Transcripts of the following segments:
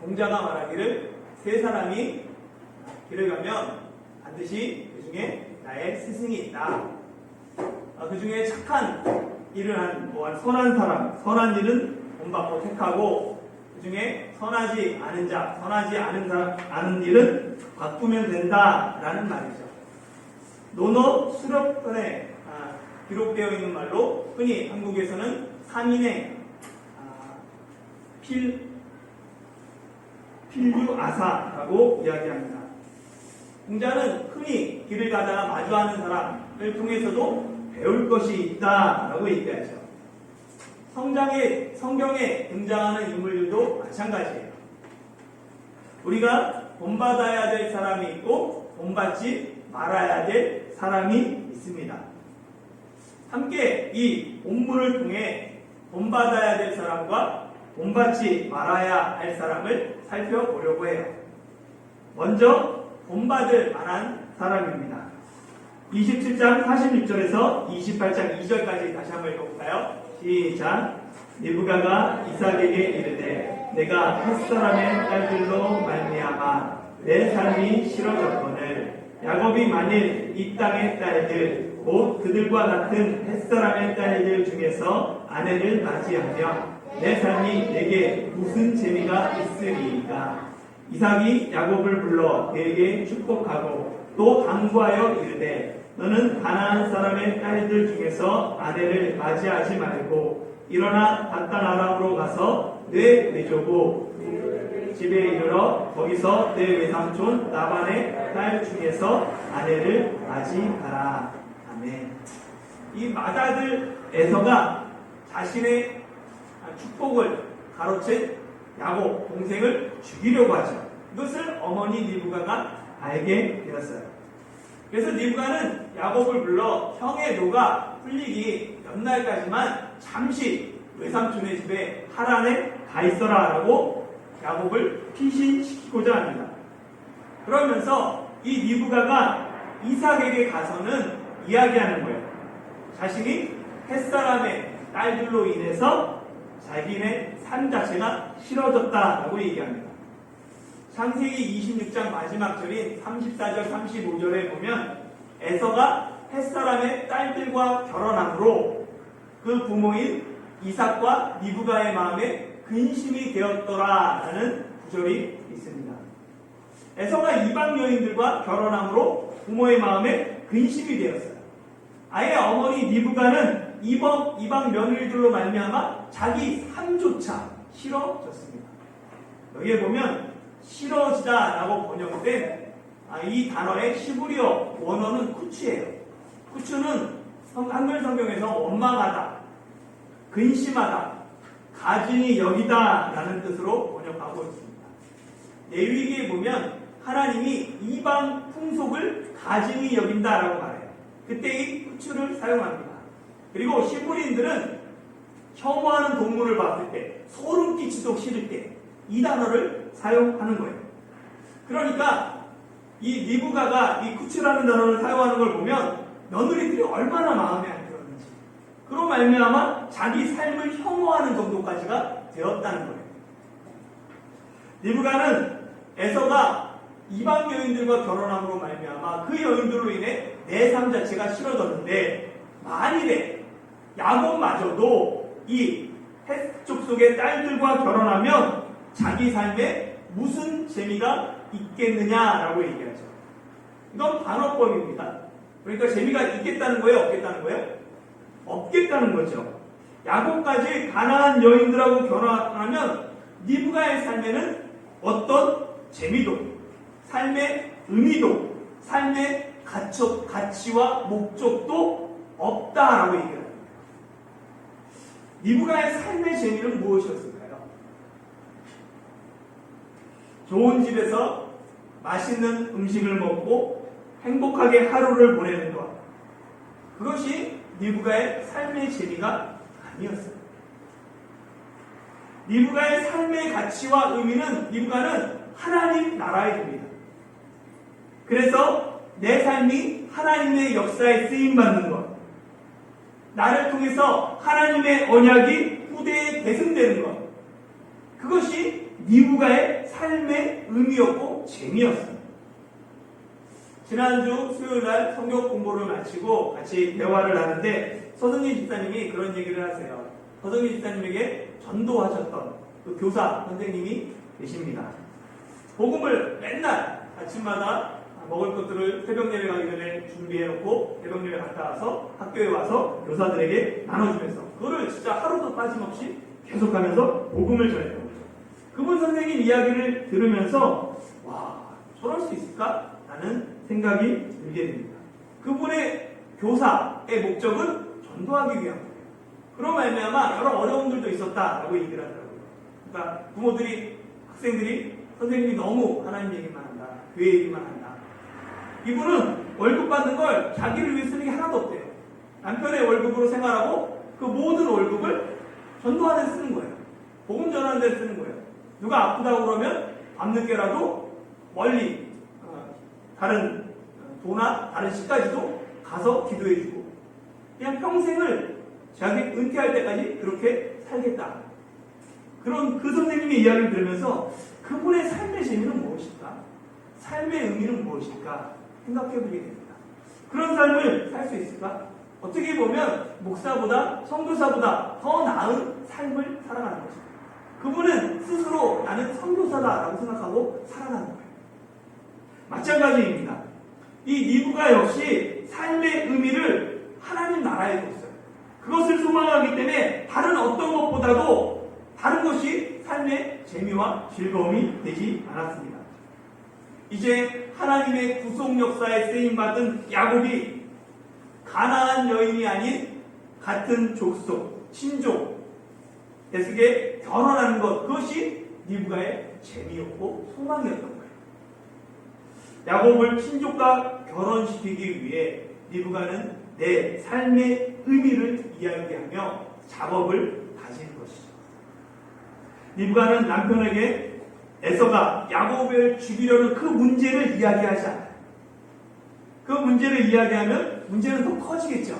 공자가 말하기를 세 사람이 길을 가면 반드시 그 중에 나의 스승이 있다. 그 중에 착한 일을 한 선한 사람, 선한 일은 본받고 택하고 그 중에 선하지 않은 자, 선하지 않은 일은 바꾸면 된다라는 말이죠. 논어 수렵편에 기록되어 있는 말로 흔히 한국에서는 3인의 필류아사라고 이야기합니다. 공자는 흔히 길을 가다가 마주하는 사람을 통해서도 배울 것이 있다라고 얘기하죠. 성경에 등장하는 인물들도 마찬가지예요. 우리가 본받아야 될 사람이 있고 본받지 말아야 될 사람이 있습니다. 함께 이 본문을 통해 본받아야 될 사람과 본받지 말아야 할 사람을 살펴보려고 해요. 먼저 본받을 만한 사람입니다. 27장 46절에서 28장 2절까지 다시 한번 읽어볼까요? 시작. 리브가가 이삭에게 이르되 내가 햇사람의 딸들로 말미암아 내 삶이 싫어졌거늘 야곱이 만일 이 땅의 딸들 곧 그들과 같은 햇사람의 딸들 중에서 아내를 맞이하며 내 삶이 내게 무슨 재미가 있으리이까. 이삭이 야곱을 불러 그에게 축복하고 또 당부하여 이르되 너는 가나안 사람의 딸들 중에서 아내를 맞이하지 말고 일어나 닷단 아람으로 가서 내 외조부 집에 이르러 거기서 내 외삼촌 라반의 딸 중에서 아내를 맞이하라. 아멘. 이 맏아들 에서가 자신의 축복을 가로챈 야곱 동생을 죽이려고 하죠. 이것을 어머니 리브가가 알게 되었어요. 그래서 리브가는 야곱을 불러 형의 노가 풀리기 연날까지만 잠시 외삼촌의 집에 하란에 가 있어라 라고 야곱을 피신시키고자 합니다. 그러면서 이 리브가가 이삭에게 가서는 이야기하는 거예요. 자신이 햇사람의 딸들로 인해서 자기네 삶 자체가 싫어졌다라고 얘기합니다. 창세기 26장 마지막 절인 34절 35절에 보면 에서가 햇사람의 딸들과 결혼함으로 그 부모인 이삭과 리브가의 마음에 근심이 되었더라라는 구절이 있습니다. 에서가 이방 여인들과 결혼함으로 부모의 마음에 근심이 되었어요. 아예 어머니 리브가는 이방 며느리들로 말미암아 자기 삶조차 싫어졌습니다. 여기에 보면 싫어지다라고 번역된 이 단어의 시브리어 원어는 쿠츠예요. 쿠츠는 한글 성경에서 원망하다, 근심하다, 가증히 여기다 라는 뜻으로 번역하고 있습니다. 레위기에 보면 하나님이 이방 풍속을 가증히 여긴다라고 말해요. 그때 이 쿠츠를 사용합니다. 그리고 시브리인들은 혐오하는 동물을 봤을 때, 소름 끼치도 싫을 때 이 단어를 사용하는 거예요. 그러니까 이 리브가가 이 쿠츠라는 단어를 사용하는 걸 보면 며느리들이 얼마나 마음에 안 들었는지, 그로 말미암아 자기 삶을 혐오하는 정도까지가 되었다는 거예요. 리브가는 에서가 이방 여인들과 결혼함으로 말미암아 그 여인들로 인해 내 삶 자체가 싫어졌는데, 만일에 야곱마저도 이 헷 족속의 딸들과 결혼하면 자기 삶에 무슨 재미가 있겠느냐라고 얘기하죠. 이건 반어법입니다. 그러니까 재미가 있겠다는 거예요, 없겠다는 거예요? 없겠다는 거죠. 야곱까지 가나안 여인들하고 결혼하면 리브가의 삶에는 어떤 재미도, 삶의 의미도, 삶의 가치와 목적도 없다라고 얘기합니다. 리브가의 삶의 재미는 무엇이었을까요? 좋은 집에서 맛있는 음식을 먹고 행복하게 하루를 보내는 것, 그것이 리브가의 삶의 재미가 아니었어요. 리브가의 삶의 가치와 의미는 리브가는 하나님 나라에 듭니다. 그래서 내 삶이 하나님의 역사에 쓰임받는 것, 나를 통해서 하나님의 언약이 후대에 계승되는 것, 그것이 리브가의 삶의 의미였고 재미였습니다. 지난주 수요일날 성경 공부를 마치고 같이 대화를 하는데 서승진 집사님이 그런 얘기를 하세요. 서승진 집사님에게 전도하셨던 그 교사 선생님이 계십니다. 복음을 맨날 아침마다 먹을 것들을 새벽 예배 가기 전에 준비해놓고 새벽 예배 갔다 와서 학교에 와서 교사들에게 나눠주면서 그거를 진짜 하루도 빠짐없이 계속하면서 복음을 전했던 거죠. 그분 선생님 이야기를 들으면서 와, 저럴 수 있을까? 라는 생각이 들게 됩니다. 그분의 교사의 목적은 전도하기 위한 거예요. 그런 말미암아 여러 어려움들도 있었다라고 얘기를 하더라고요. 그러니까 부모들이, 학생들이 선생님이 너무 하나님 얘기만 한다, 교회 얘기만 한다. 이분은 월급 받는 걸 자기를 위해 쓰는 게 하나도 없대요. 남편의 월급으로 생활하고 그 모든 월급을 전도하는 데 쓰는 거예요. 복음 전하는 데 쓰는 거예요. 누가 아프다고 그러면 밤늦게라도 멀리 다른 도나 다른 시까지도 가서 기도해주고 그냥 평생을 자기 은퇴할 때까지 그렇게 살겠다. 그런 그 선생님의 이야기를 들으면서 그분의 삶의 재미는 무엇일까? 삶의 의미는 무엇일까? 생각해보게 됩니다. 그런 삶을 살 수 있을까? 어떻게 보면 목사보다 선교사보다 더 나은 삶을 살아가는 거죠. 그분은 스스로 나는 선교사다라고 생각하고 살아가는 거예요. 마찬가지입니다. 이 리브가 역시 삶의 의미를 하나님 나라에 뒀어요. 그것을 소망하기 때문에 다른 어떤 것보다도 다른 것이 삶의 재미와 즐거움이 되지 않았습니다. 이제 하나님의 구속 역사에 쓰임받은 야곱이 가나안 여인이 아닌 같은 족속, 친족, 에스게 결혼하는 것, 그것이 리브가의 재미였고 소망이었던 거예요. 야곱을 친족과 결혼시키기 위해 리브가는 내 삶의 의미를 이야기하며 작업을 다진 것이죠. 리브가는 남편에게 에서가 야곱을 죽이려는 그 문제를 이야기하지 않아요. 그 문제를 이야기하면 문제는 더 커지겠죠.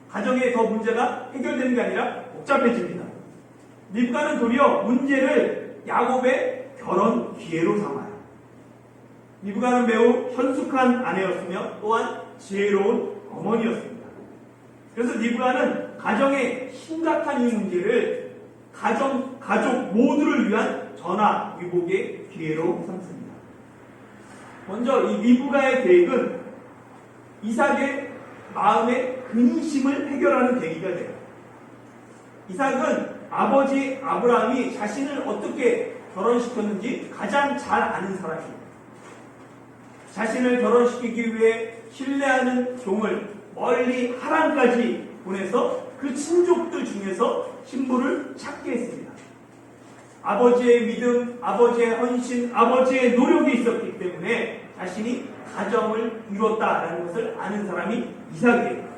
가정에 더 문제가 해결되는 게 아니라 복잡해집니다. 리브가는 도리어 문제를 야곱의 결혼 기회로 삼아요. 리브가는 매우 현숙한 아내였으며 또한 지혜로운 어머니였습니다. 그래서 리브가는 가정의 심각한 이 문제를 가족 모두를 위한 전화위복의 기회로 삼습니다. 먼저 이 리브가의 계획은 이삭의 마음의 근심을 해결하는 계기가 돼요. 이삭은 아버지 아브라함이 자신을 어떻게 결혼시켰는지 가장 잘 아는 사람입니다. 자신을 결혼시키기 위해 신뢰하는 종을 멀리 하란까지 보내서 그 친족들 중에서 신부를 찾게 했습니다. 아버지의 믿음, 아버지의 헌신, 아버지의 노력이 있었기 때문에 자신이 가정을 이뤘다라는 것을 아는 사람이 이삭이에요.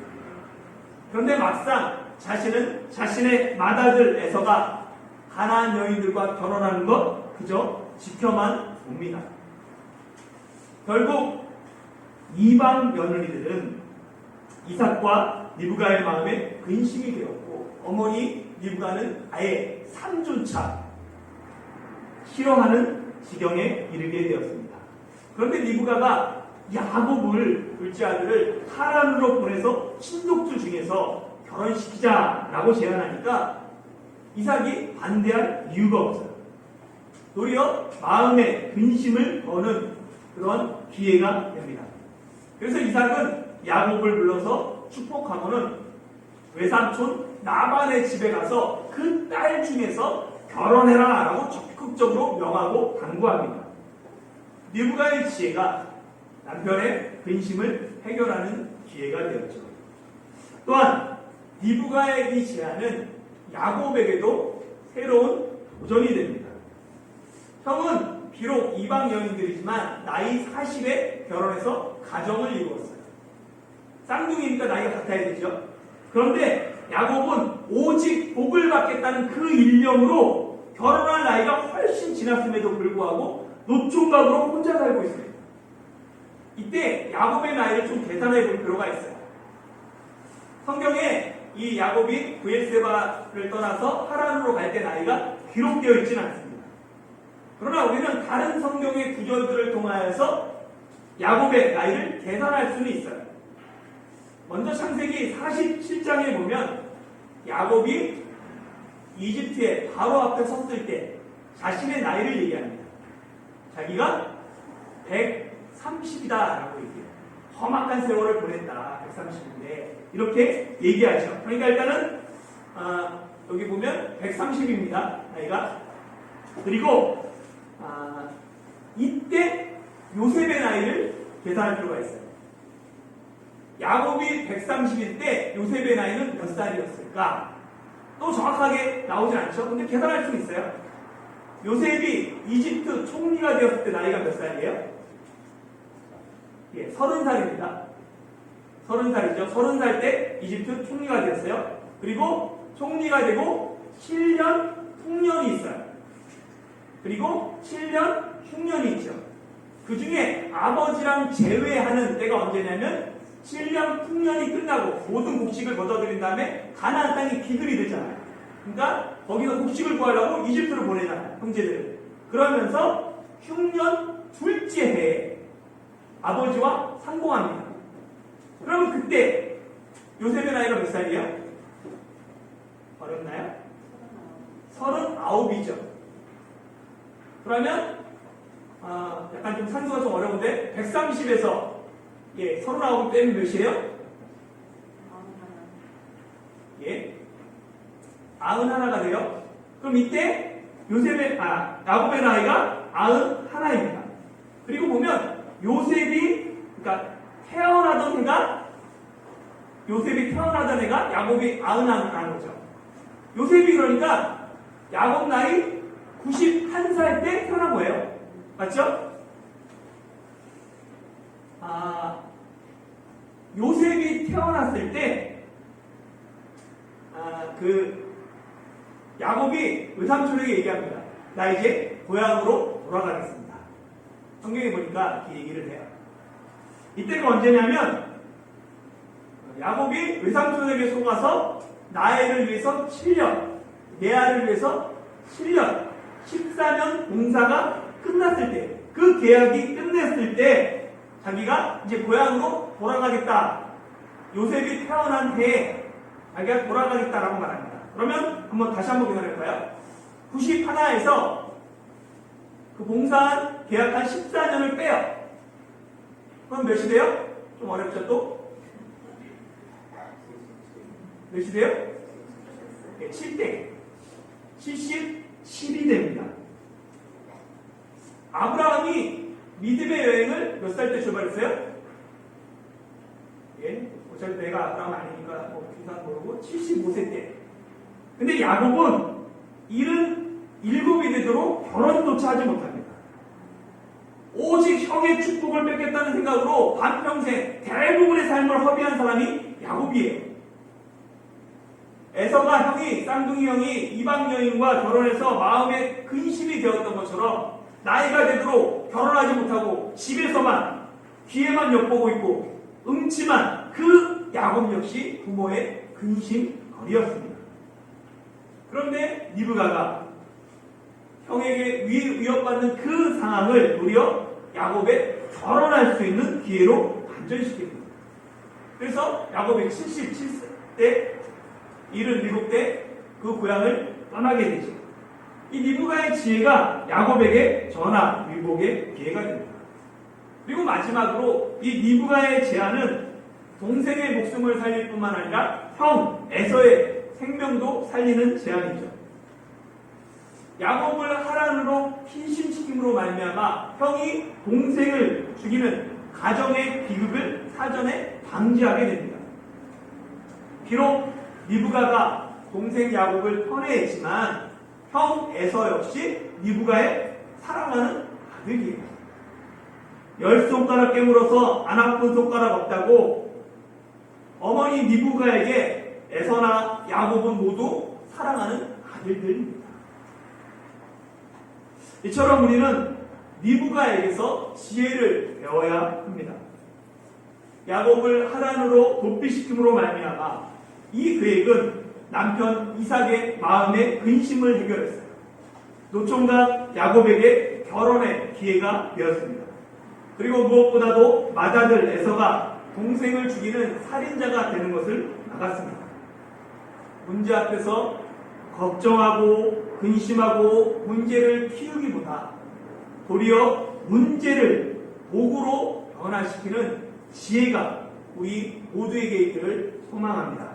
그런데 막상 자신은 자신의 맏아들 에서가 가나안 여인들과 결혼하는 것 그저 지켜만 봅니다. 결국 이방 며느리들은 이삭과 리브가의 마음에 근심이 되었고 어머니 리브가는 아예 상조차 싫어하는 지경에 이르게 되었습니다. 그런데 리브가가 야곱을 둘째 아들을 하란으로 보내서 친족들 중에서 결혼시키자라고 제안하니까 이삭이 반대할 이유가 없어요. 도리어 마음의 근심을 거는 그런 기회가 됩니다. 그래서 이삭은 야곱을 불러서 축복하고는 외삼촌 나반의 집에 가서 그 딸 중에서 결혼해라 라고 적극적으로 명하고 당부합니다. 리브가의 지혜가 남편의 근심을 해결하는 기회가 되었죠. 또한 리브가의 이 제안은 야곱에게도 새로운 도전이 됩니다. 형은 비록 이방 여인들이지만 나이 40에 결혼해서 가정을 이루었어요. 쌍둥이니까 나이가 같아야 되죠. 그런데 야곱은 오직 복을 받겠다는 그 일념으로 결혼할 나이가 훨씬 지났음에도 불구하고 노총각으로 혼자 살고 있습니다. 이때 야곱의 나이를 좀 계산해 볼 필요가 있어요. 성경에 이 야곱이 브엘세바를 떠나서 하란으로 갈 때 나이가 기록되어 있지는 않습니다. 그러나 우리는 다른 성경의 구절들을 통하여서 야곱의 나이를 계산할 수는 있어요. 먼저 창세기 47장에 보면 야곱이 이집트의 바로 앞에 섰을 때 자신의 나이를 얘기합니다. 자기가 130이다라고 얘기해요. 험악한 세월을 보냈다. 130인데 이렇게 얘기하죠. 그러니까 일단은 여기 보면 130입니다. 나이가. 그리고 이때 요셉의 나이를 계산할 필요가 있어요. 야곱이 130일 때 요셉의 나이는 몇 살이었을까? 또 정확하게 나오진 않죠. 근데 계산할 수는 있어요. 요셉이 이집트 총리가 되었을 때 나이가 몇 살이에요? 예, 30살입니다. 30살이죠. 30살 때 이집트 총리가 되었어요. 그리고 총리가 되고 7년 풍년이 있어요. 그리고 7년 흉년이 있죠. 그 중에 아버지랑 제외하는 때가 언제냐면 7년 풍년이 끝나고 모든 곡식을 거둬들인 다음에 가나안 땅에 기근이 되잖아요. 그러니까 거기서 곡식을 구하려고 이집트로 보내잖아요. 형제들을. 그러면서 흉년 둘째 해에 아버지와 상봉합니다. 그러면 그때 요셉의 나이가 몇 살이에요? 어렵나요? 39이죠. 그러면 약간 좀 산수가 좀 어려운데 130에서 39 빼면 몇이에요? 예, 91가 돼요. 그럼 이때 야곱의 나이가 91입니다. 그리고 보면 요셉이 태어나던 해가 야곱이 91인 거죠. 요셉이 그러니까 야곱 나이 91살 때 태어난 거예요. 맞죠? 요셉이 태어났을 때 야곱이 외삼촌에게 얘기합니다. 나 이제 고향으로 돌아가겠습니다. 성경에 보니까 이렇게 얘기를 해요. 이때가 언제냐면 야곱이 외삼촌에게 속아서 나애를 위해서 7년, 레아를 위해서 7년, 14년 공사가 끝났을 때, 그 계약이 끝냈을 때 자기가 이제 고향으로 돌아가겠다. 요셉이 태어난 해에 자기가 돌아가겠다라고 말합니다. 그러면 다시 한번 기다려볼까요? 91에서 그 봉사한 계약한 14년을 빼요. 그럼 몇이 돼요? 좀 어렵죠 또? 몇이 돼요? 네, 7대 77이 됩니다. 아브라함이 믿음의 여행을 몇 살 때 출발했어요? 예, 어차피 내가 아브라함 아니니까 기산 모르고 75세 때. 근데 야곱은 77이 되도록 결혼조차 하지 못합니다. 오직 형의 축복을 뺏겠다는 생각으로 반평생 대부분의 삶을 허비한 사람이 야곱이에요. 에서가 형이, 쌍둥이 형이 이방 여인과 결혼해서 마음에 근심이 되었던 것처럼 나이가 되도록 결혼하지 못하고 집에서만 귀에만 엿보고 있고 음침한 그 야곱 역시 부모의 근심거리였습니다. 그런데 리브가가 형에게 위협받는 그 상황을 도리어 야곱의 결혼할 수 있는 기회로 반전시킵니다. 그래서 야곱이 77세 77대 그 고향을 떠나게 되죠. 이 리브가의 지혜가 야곱에게 전화 위복의 기회가 됩니다. 그리고 마지막으로 이 리브가의 제안은 동생의 목숨을 살릴 뿐만 아니라 형 에서의 생명도 살리는 제안이죠. 야곱을 하란으로 피신시킴으로 말미암아 형이 동생을 죽이는 가정의 비극을 사전에 방지하게 됩니다. 비록 리브가가 동생 야곱을 편애했지만 형 에서 역시 리브가의 사랑하는 아들이에요. 10손가락 깨물어서 안 아픈 손가락 없다고 어머니 리브가에게 에서나 야곱은 모두 사랑하는 아들들입니다. 이처럼 우리는 리브가에게서 지혜를 배워야 합니다. 야곱을 하란으로 도피시킴으로 말미암아 이 계획은 남편 이삭의 마음의 근심을 해결했어요. 노총각 야곱에게 결혼의 기회가 되었습니다. 그리고 무엇보다도 맏아들 에서가 동생을 죽이는 살인자가 되는 것을 막았습니다. 문제 앞에서 걱정하고 근심하고 문제를 키우기보다 도리어 문제를 복으로 변화시키는 지혜가 우리 모두에게 있기를 소망합니다.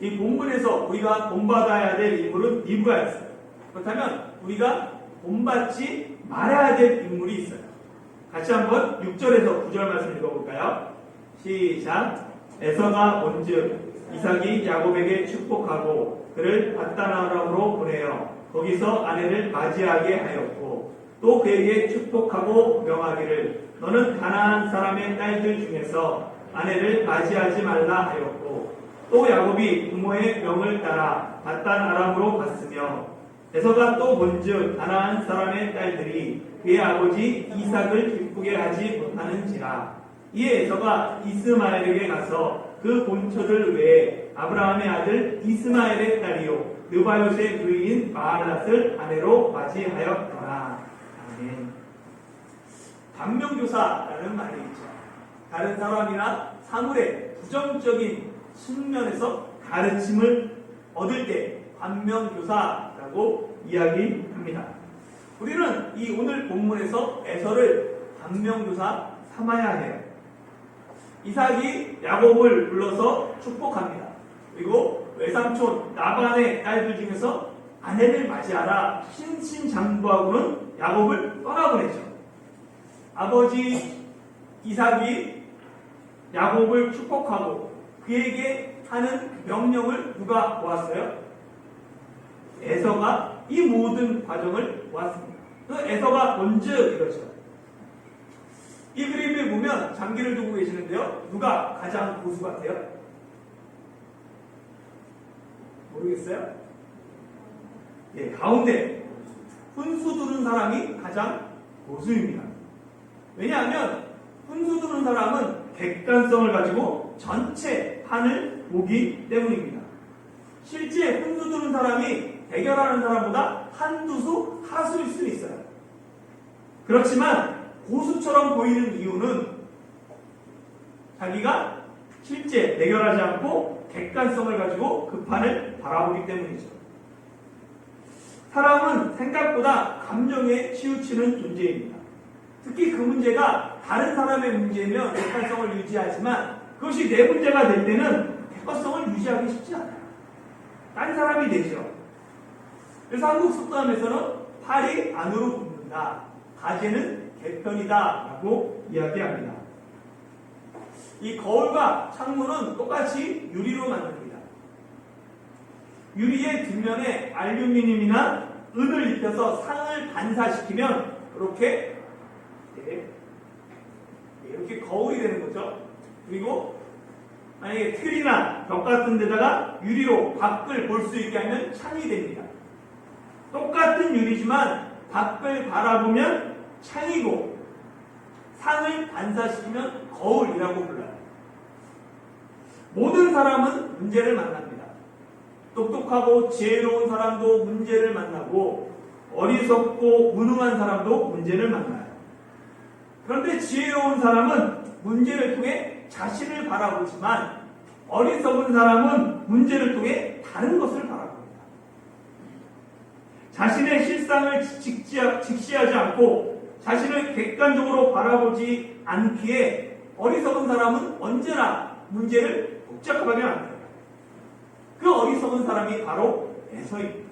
이 본문에서 우리가 본받아야 될 인물은 리브가 있어요. 그렇다면 우리가 본받지 말아야 될 인물이 있어요. 같이 한번 6절에서 9절 말씀 읽어볼까요? 시작. 에서가 온즉 이삭이 야곱에게 축복하고 그를 밧단아람으로 보내어 거기서 아내를 맞이하게 하였고 또 그에게 축복하고 명하기를 너는 가나안 사람의 딸들 중에서 아내를 맞이하지 말라 하였고 또 야곱이 부모의 명을 따라 밧단아람으로 갔으며 에서가 또 본즉 가나안 사람의 딸들이 그의 아버지 이삭을 기쁘게 하지 못하는지라 이에 에서가 이스마엘에게 가서 그 본처들 외에 아브라함의 아들 이스마엘의 딸이요 느바요의 부인 마할랏을 아내로 맞이하였더라. 아멘. 반면교사라는 말이 있죠. 다른 사람이나 사물의 부정적인 측면에서 가르침을 얻을 때 반면교사라고 이야기합니다. 우리는 이 오늘 본문에서 에서를 반면교사 삼아야 해요. 이삭이 야곱을 불러서 축복합니다. 그리고 외삼촌 라반의 딸들 중에서 아내를 맞이하라 신신장부하고는 야곱을 떠나보내죠. 아버지 이삭이 야곱을 축복하고 그에게 하는 명령을 누가 보았어요? 에서가 이 모든 과정을 보았습니다. 그래서 에서가 먼저 이러죠. 이 그림을 보면 장기를 두고 계시는데요. 누가 가장 고수 같아요? 모르겠어요? 예, 가운데 훈수 두는 사람이 가장 고수입니다. 왜냐하면 훈수 두는 사람은 객관성을 가지고 전체 판을 보기 때문입니다. 실제 훈수 두는 사람이 대결하는 사람보다 한두 수 하수일 수 있어요. 그렇지만 고수처럼 보이는 이유는 자기가 실제 대결하지 않고 객관성을 가지고 그 판을 바라보기 때문이죠. 사람은 생각보다 감정에 치우치는 존재입니다. 특히 그 문제가 다른 사람의 문제면 객관성을 유지하지만 그것이 내 문제가 될 때는 객관성을 유지하기 쉽지 않아요. 다른 사람이 되죠. 그래서 한국 속담에서는 팔이 안으로 붙는다. 가재는 개편이다 라고 이야기합니다. 이 거울과 창문은 똑같이 유리로 만듭니다. 유리의 뒷면에 알루미늄이나 은을 입혀서 상을 반사시키면 이렇게 거울이 되는 거죠. 그리고 만약에 틀이나 벽 같은 데다가 유리로 밖을 볼 수 있게 하면 창이 됩니다. 똑같은 유리지만 밖을 바라보면 창이고 상을 반사시키면 거울이라고 불러요. 모든 사람은 문제를 만납니다. 똑똑하고 지혜로운 사람도 문제를 만나고 어리석고 무능한 사람도 문제를 만나요. 그런데 지혜로운 사람은 문제를 통해 자신을 바라보지만 어리석은 사람은 문제를 통해 다른 것을 바라봅니다. 자신의 실상을 직시하지 않고 자신을 객관적으로 바라보지 않기에 어리석은 사람은 언제나 문제를 복잡하게 만듭니다. 그 어리석은 사람이 바로 에서입니다.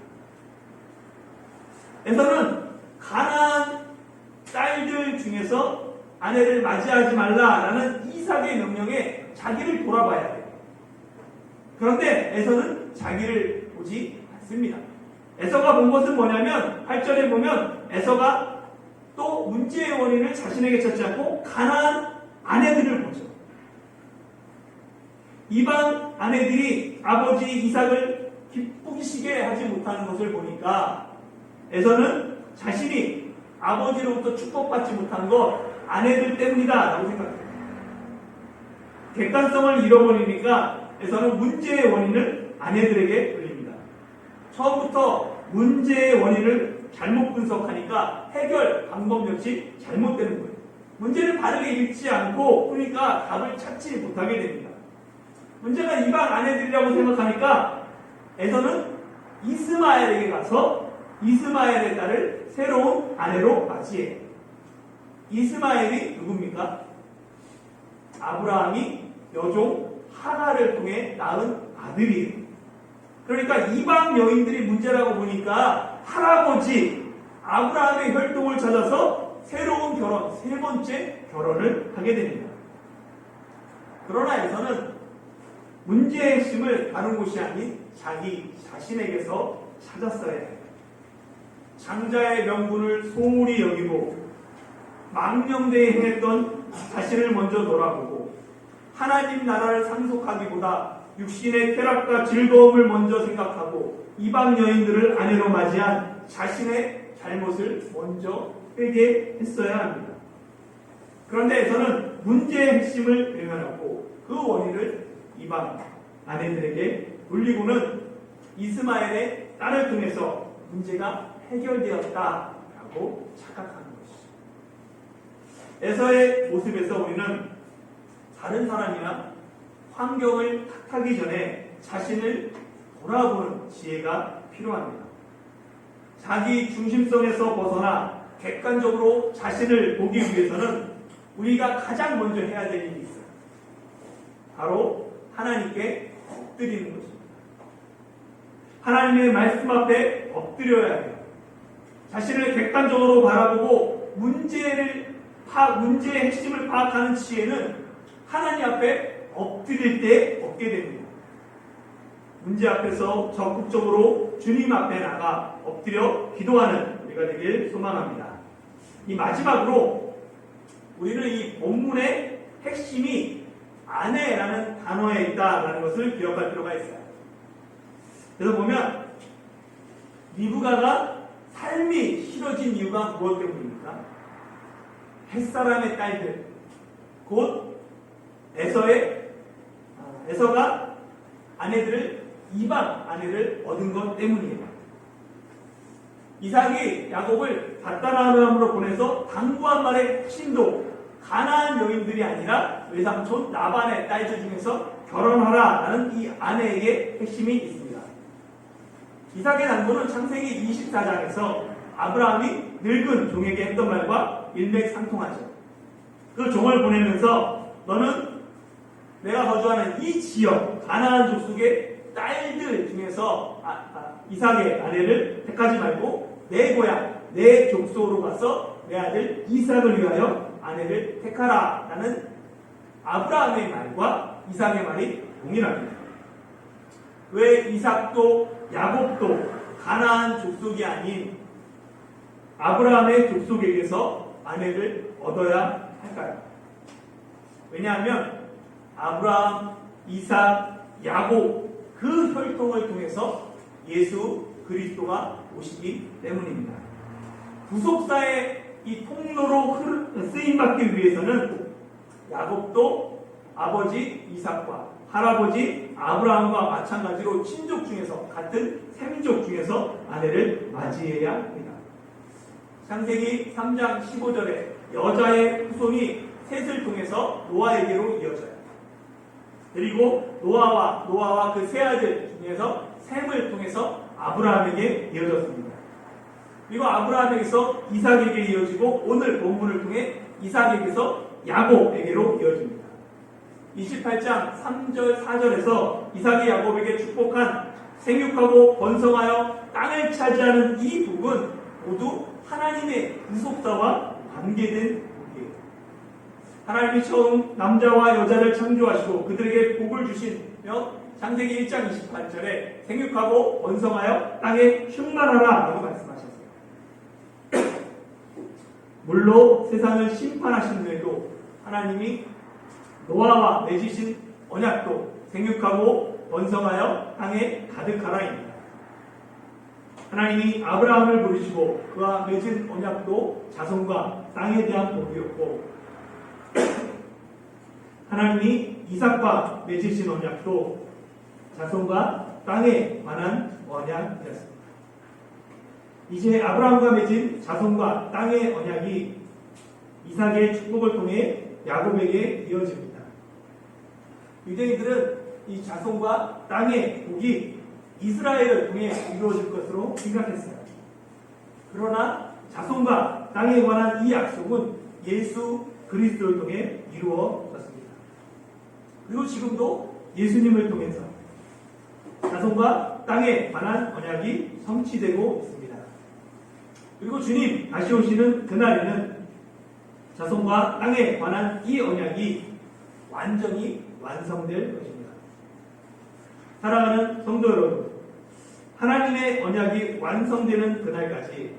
에서는 가나안 딸들 중에서 아내를 맞이하지 말라라는 이삭의 명령에 자기를 돌아봐야 돼요. 그런데 에서는 자기를 보지 않습니다. 에서가 본 것은 뭐냐면 8절에 보면 에서가 또 문제의 원인을 자신에게 찾지 않고 가나안 아내들을 보죠. 이방 아내들이 아버지 이삭을 기쁘시게 하지 못하는 것을 보니까 에서는 자신이 아버지로부터 축복받지 못한 것 아내들 때문이다 라고 생각해요. 객관성을 잃어버리니까 에서는 문제의 원인을 아내들에게 돌립니다. 처음부터 문제의 원인을 잘못 분석하니까 해결 방법 역시 잘못되는 거예요. 문제를 바르게 읽지 않고 그러니까 답을 찾지 못하게 됩니다. 문제가 이방 아내들이라고 생각하니까 에서는 이스마엘에게 가서 이스마엘의 딸을 새로운 아내로 맞이해요. 이스마엘이 누굽니까? 아브라함이 여종 하가를 통해 낳은 아들이에요. 그러니까 이방 여인들이 문제라고 보니까 할아버지 아브라함의 혈통을 찾아서 새로운 결혼, 세 번째 결혼을 하게 됩니다. 그러나 에서는 문제의 핵심을 다른 곳이 아닌 자기 자신에게서 찾았어야 해요. 장자의 명분을 소홀히 여기고 망령되이 행했던 자신을 먼저 돌아보고 하나님 나라를 상속하기보다 육신의 쾌락과 즐거움을 먼저 생각하고 이방 여인들을 아내로 맞이한 자신의 잘못을 먼저 회개했어야 합니다. 그런데 저는 문제의 핵심을 외면하고 그 원인을 이방 아내들에게 돌리고는 이스마엘의 딸을 통해서 문제가 해결되었다라고 착각하는 것이죠. 에서의 모습에서 우리는 다른 사람이나 환경을 탓하기 전에 자신을 돌아보는 지혜가 필요합니다. 자기 중심성에서 벗어나 객관적으로 자신을 보기 위해서는 우리가 가장 먼저 해야 될 일이 있어요. 바로 하나님께 엎드리는 것입니다. 하나님의 말씀 앞에 엎드려야 해요. 자신을 객관적으로 바라보고 문제의 핵심을 파악하는 지혜는 하나님 앞에 엎드릴 때 얻게 됩니다. 문제 앞에서 적극적으로 주님 앞에 나가 엎드려 기도하는 우리가 되길 소망합니다. 이 마지막으로 우리는 이 본문의 핵심이 아내라는 단어에 있다라는 것을 기억할 필요가 있어요. 그래서 보면 리브가가 삶이 싫어진 이유가 무엇 때문입니까? 햇사람의 딸들, 곧 에서가 이방 아내를 얻은 것 때문이에요. 이삭이 야곱을 밧다라함으로 보내서 당부한 말의 핵심도 가나안 여인들이 아니라 외삼촌 라반의 딸들 중에서 결혼하라라는 이 아내에게 핵심이 있습니다. 이삭의 당부는 창세기 24장에서 아브라함이 늙은 종에게 했던 말과 일맥상통하죠. 그 종을 보내면서 너는 내가 거주하는 이 지역 가나안 족속의 딸들 중에서 이삭의 아내를 택하지 말고 내 고향, 내 족속으로 가서 내 아들 이삭을 위하여 아내를 택하라 라는 아브라함의 말과 이삭의 말이 동일합니다. 왜 이삭도 야곱도 가나안 족속이 아닌 아브라함의 족속에게서 아내를 얻어야 할까요? 왜냐하면 아브라함, 이삭, 야곱 그 혈통을 통해서 예수 그리스도가 오시기 때문입니다. 구속사의 이 통로로 쓰임받기 위해서는 야곱도 아버지 이삭과 할아버지 아브라함과 마찬가지로 친족 중에서 같은 셈족 중에서 아내를 맞이해야 합니다. 창세기 3장 15절에 여자의 후손이 셋을 통해서 노아에게로 이어져요. 그리고 노아와 그 세 아들 중에서 셈을 통해서 아브라함에게 이어졌습니다. 그리고 아브라함에게서 이삭에게 이어지고 오늘 본문을 통해 이삭에게서 야곱에게로 이어집니다. 28장 3절 4절에서 이삭이 야곱에게 축복한 생육하고 번성하여 땅을 차지하는 이 복은 모두 하나님의 구속사와 관계된 복이에요. 하나님이 처음 남자와 여자를 창조하시고 그들에게 복을 주시며 창세기 1장 28절에 생육하고 번성하여 땅에 충만하라 라고 말씀하셨어요. 물로 세상을 심판하신 후에도 하나님이 노아와 맺으신 언약도 생육하고 번성하여 땅에 가득하라입니다. 하나님이 아브라함을 부르시고 그와 맺은 언약도 자손과 땅에 대한 복이었고 하나님이 이삭과 맺으신 언약도 자손과 땅에 관한 언약이었습니다. 이제 아브라함과 맺은 자손과 땅의 언약이 이삭의 축복을 통해 야곱에게 이어집니다. 유대인들은 이 자손과 땅의 복이 이스라엘을 통해 이루어질 것으로 생각했어요. 그러나 자손과 땅에 관한 이 약속은 예수 그리스도를 통해 이루어졌습니다. 그리고 지금도 예수님을 통해서 자손과 땅에 관한 언약이 성취되고 있습니다. 그리고 주님 다시 오시는 그날에는 자손과 땅에 관한 이 언약이 완전히 완성될 것입니다. 사랑하는 성도 여러분, 하나님의 언약이 완성되는 그날까지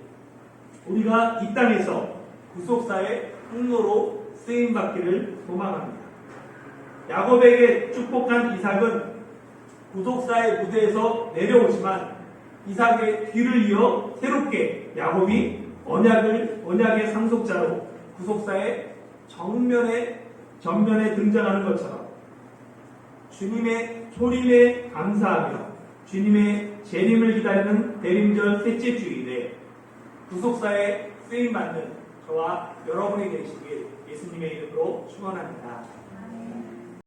우리가 이 땅에서 구속사의 항로로 쓰임받기를 소망합니다. 야곱에게 축복한 이삭은 구속사의 무대에서 내려오지만 이삭의 뒤를 이어 새롭게 야곱이 언약의 상속자로 구속사의 전면에 등장하는 것처럼 주님의 초림에 감사하며 주님의 재림을 기다리는 대림절 셋째 주일에 구속사에 쓰임받는 저와 여러분이 되시길 예수님의 이름으로 축원합니다.